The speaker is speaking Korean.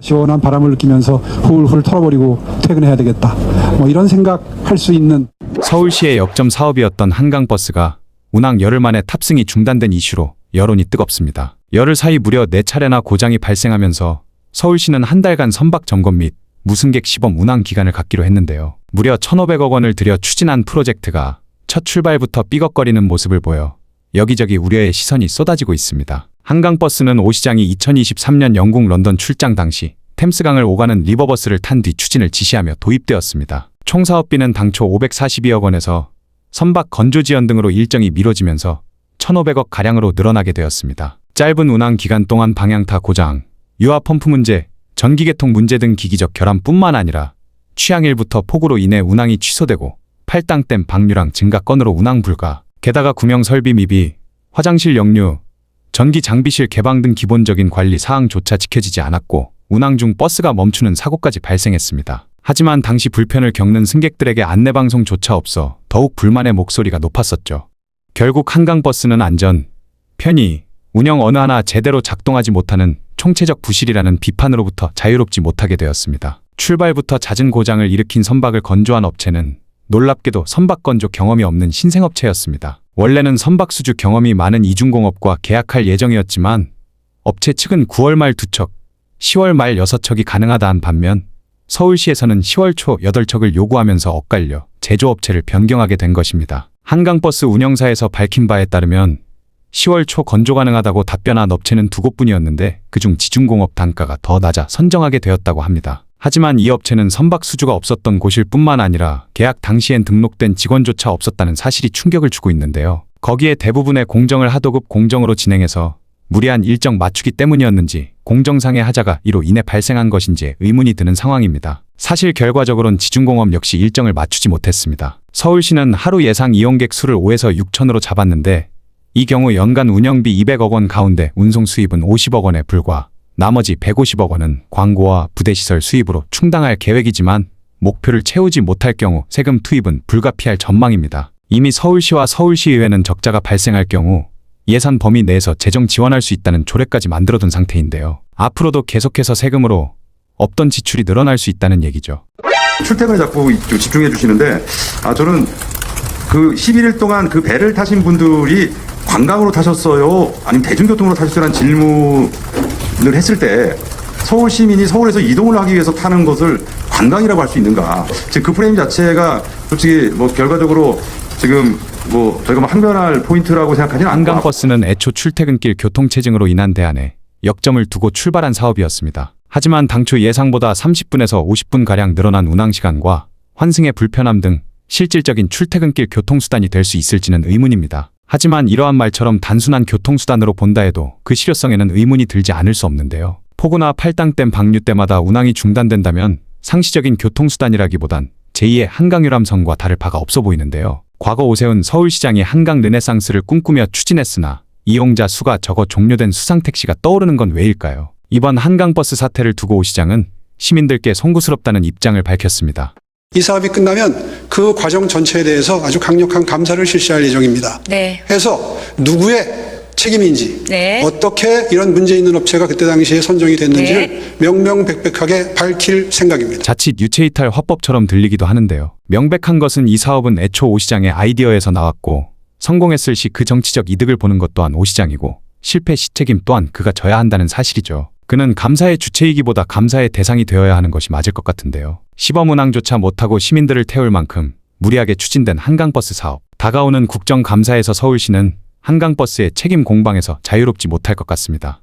시원한 바람을 느끼면서 훌훌 털어버리고 퇴근해야 되겠다. 뭐 이런 생각할 수 있는. 서울시의 역점 사업이었던 한강버스가 운항 열흘 만에 탑승이 중단된 이슈로 여론이 뜨겁습니다. 열흘 사이 무려 4차례나 고장이 발생하면서 서울시는 한 달간 선박 점검 및 무승객 시범 운항 기간을 갖기로 했는데요. 무려 1,500억 원을 들여 추진한 프로젝트가 첫 출발부터 삐걱거리는 모습을 보여 여기저기 우려의 시선이 쏟아지고 있습니다. 한강버스는 오 시장이 2023년 영국 런던 출장 당시 템스강을 오가는 리버버스를 탄 뒤 추진을 지시하며 도입되었습니다. 총 사업비는 당초 542억 원에서 선박 건조 지연 등으로 일정이 미뤄지면서 1,500억 가량으로 늘어나게 되었습니다. 짧은 운항 기간 동안 방향타 고장, 유압 펌프 문제, 전기 개통 문제 등 기기적 결함뿐만 아니라 취항일부터 폭우로 인해 운항이 취소되고 팔당댐 방류량 증가 건으로 운항 불가, 게다가 구명 설비 미비, 화장실 역류, 전기 장비실 개방 등 기본적인 관리 사항조차 지켜지지 않았고 운항 중 버스가 멈추는 사고까지 발생했습니다. 하지만 당시 불편을 겪는 승객들에게 안내방송조차 없어 더욱 불만의 목소리가 높았었죠. 결국 한강버스는 안전, 편의, 운영 어느 하나 제대로 작동하지 못하는 총체적 부실이라는 비판으로부터 자유롭지 못하게 되었습니다. 출발부터 잦은 고장을 일으킨 선박을 건조한 업체는 놀랍게도 선박 건조 경험이 없는 신생업체였습니다. 원래는 선박 수주 경험이 많은 이중공업과 계약할 예정이었지만 업체 측은 9월 말 2척, 10월 말 6척이 가능하다 한 반면 서울시에서는 10월 초 8척을 요구하면서 엇갈려 제조업체를 변경하게 된 것입니다. 한강버스 운영사에서 밝힌 바에 따르면 10월 초 건조 가능하다고 답변한 업체는 2곳뿐이었는데 그중 지중공업 단가가 더 낮아 선정하게 되었다고 합니다. 하지만 이 업체는 선박 수주가 없었던 곳일 뿐만 아니라 계약 당시엔 등록된 직원조차 없었다는 사실이 충격을 주고 있는데요. 거기에 대부분의 공정을 하도급 공정으로 진행해서 무리한 일정 맞추기 때문이었는지 공정상의 하자가 이로 인해 발생한 것인지 의문이 드는 상황입니다. 사실 결과적으로는 지중공업 역시 일정을 맞추지 못했습니다. 서울시는 하루 예상 이용객 수를 5에서 6천으로 잡았는데 이 경우 연간 운영비 200억 원 가운데 운송 수입은 50억 원에 불과, 나머지 150억 원은 광고와 부대시설 수입으로 충당할 계획이지만 목표를 채우지 못할 경우 세금 투입은 불가피할 전망입니다. 이미 서울시와 서울시의회는 적자가 발생할 경우 예산 범위 내에서 재정 지원할 수 있다는 조례까지 만들어둔 상태인데요. 앞으로도 계속해서 세금으로 없던 지출이 늘어날 수 있다는 얘기죠. 출퇴근에 자꾸 집중해 주시는데 저는 그 11일 동안 그 배를 타신 분들이 관광으로 타셨어요? 아니면 대중교통으로 타셨어요? 라는 질문을 했을 때 서울 시민이 서울에서 이동을 하기 위해서 타는 것을 관광이라고 할 수 있는가? 지금 그 프레임 자체가 솔직히 뭐 결과적으로 지금 뭐 저희가 항변할 포인트라고 생각하지는 않고. 한강버스는 애초 출퇴근길 교통체증으로 인한 대안에 역점을 두고 출발한 사업이었습니다. 하지만 당초 예상보다 30분에서 50분가량 늘어난 운항시간과 환승의 불편함 등 실질적인 출퇴근길 교통수단이 될 수 있을지는 의문입니다. 하지만 이러한 말처럼 단순한 교통수단으로 본다 해도 그 실효성에는 의문이 들지 않을 수 없는데요. 폭우나 팔당댐 방류 때마다 운항이 중단된다면 상시적인 교통수단이라기보단 제2의 한강유람선과 다를 바가 없어 보이는데요. 과거 오세훈 서울시장이 한강 르네상스를 꿈꾸며 추진했으나 이용자 수가 적어 종료된 수상택시가 떠오르는 건 왜일까요? 이번 한강버스 사태를 두고 오 시장은 시민들께 송구스럽다는 입장을 밝혔습니다. 이 사업이 끝나면 그 과정 전체에 대해서 아주 강력한 감사를 실시할 예정입니다. 네. 해서 누구의 책임인지, 네. 어떻게 이런 문제 있는 업체가 그때 당시에 선정이 됐는지를 네. 명명백백하게 밝힐 생각입니다. 자칫 유체이탈 화법처럼 들리기도 하는데요. 명백한 것은 이 사업은 애초 오 시장의 아이디어에서 나왔고 성공했을 시 그 정치적 이득을 보는 것 또한 오 시장이고 실패 시 책임 또한 그가 져야 한다는 사실이죠. 그는 감사의 주체이기보다 감사의 대상이 되어야 하는 것이 맞을 것 같은데요. 시범 운항조차 못하고 시민들을 태울 만큼 무리하게 추진된 한강버스 사업. 다가오는 국정감사에서 서울시는 한강버스의 책임 공방에서 자유롭지 못할 것 같습니다.